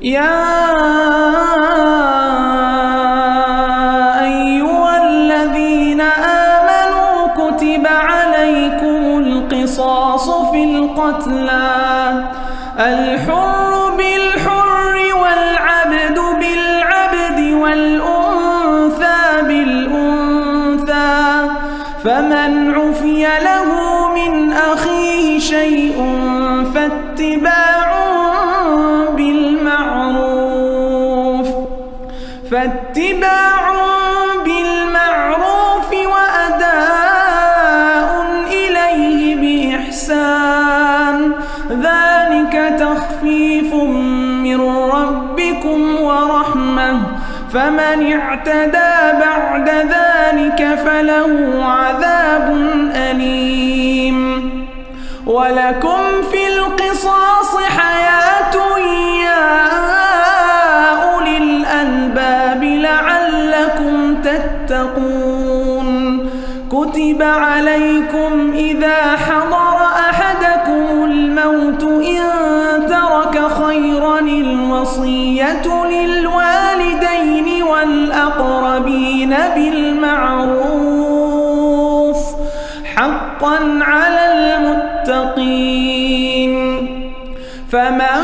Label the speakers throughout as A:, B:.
A: يا أيها الذين آمنوا كتب عليكم القصاص في القتلى الحر بالحر والعبد بالعبد والأنثى بالأنثى فمن عفي له من أخيه شيء فاتباع بالمعروف وأداء إليه بإحسان ذلك تخفيف من ربكم ورحمة فمن اعتدى بعد ذلك فله عذاب أليم ولكم في القصاص حياة يا أولي الألباب لعلكم تتقون كتب عليكم إذا حضر أحدكم الموت إن ترك خيرا الوصية للوالدين والأقربين بالمعروف حقا على المتقين فمن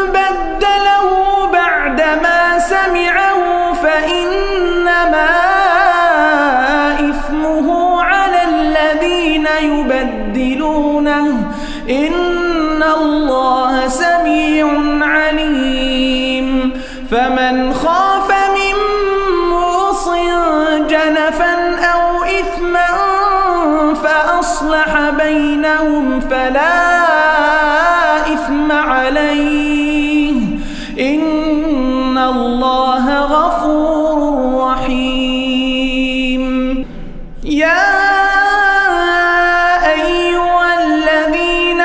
A: بدله بعدما سمعه فإنما إثمه على الذين يبدلونه إن الله سميع عليم فمن خاف من موص جنفا أو إثما فأصلح بينهم فلا إثم عليه إن الله غفور رحيم يا أيها الذين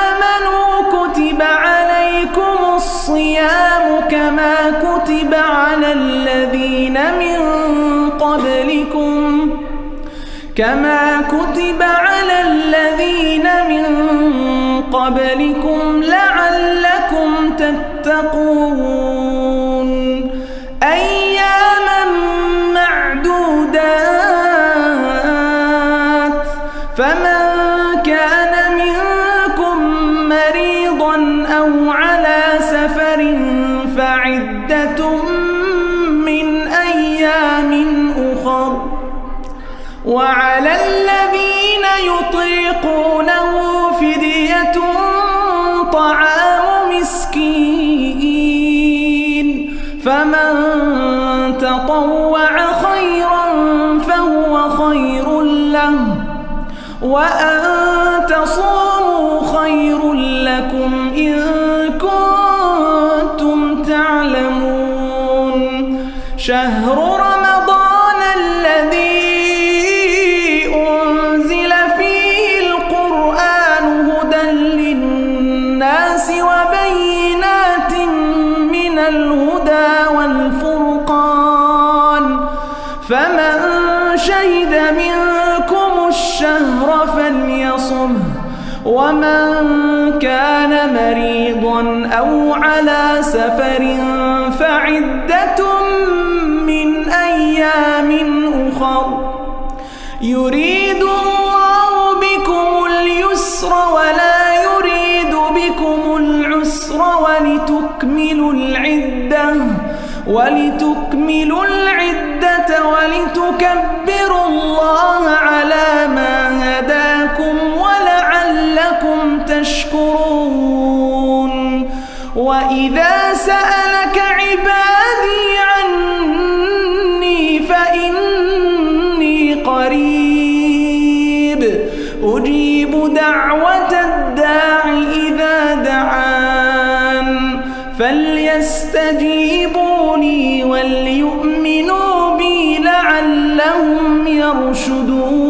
A: آمنوا كتب عليكم الصيام كما كتب على الذين من قبلكم لعلكم تتقون أياما معدودات فمن كان منكم مريضا أو على سفر فعدة من أيام أخر وعلى الذين يطيقونه فدية طعام مسكين فمن تطوع خيرا فهو خير له وأن تصوموا خير لكم إن كنتم تعلمون شهر رمضان الذي أنزل فيه القرآن هدى للناس وبينات من الهدى والفرقان فمن شهد منكم الشهر فليصمه ومن كان مريضا أو على سفر فعدة من أيام أخر يريد الله بكم اليسر ولا يريد بكم العسر ولتكملوا العدة ولتكبروا الله على ما هداكم ولعلكم تشكرون وإذا سألك عبادي عني فإني قريب أجيب دعوة الداع إذا دعان فليستجيبوا لي وليؤمنوا بي لعلهم يرشدون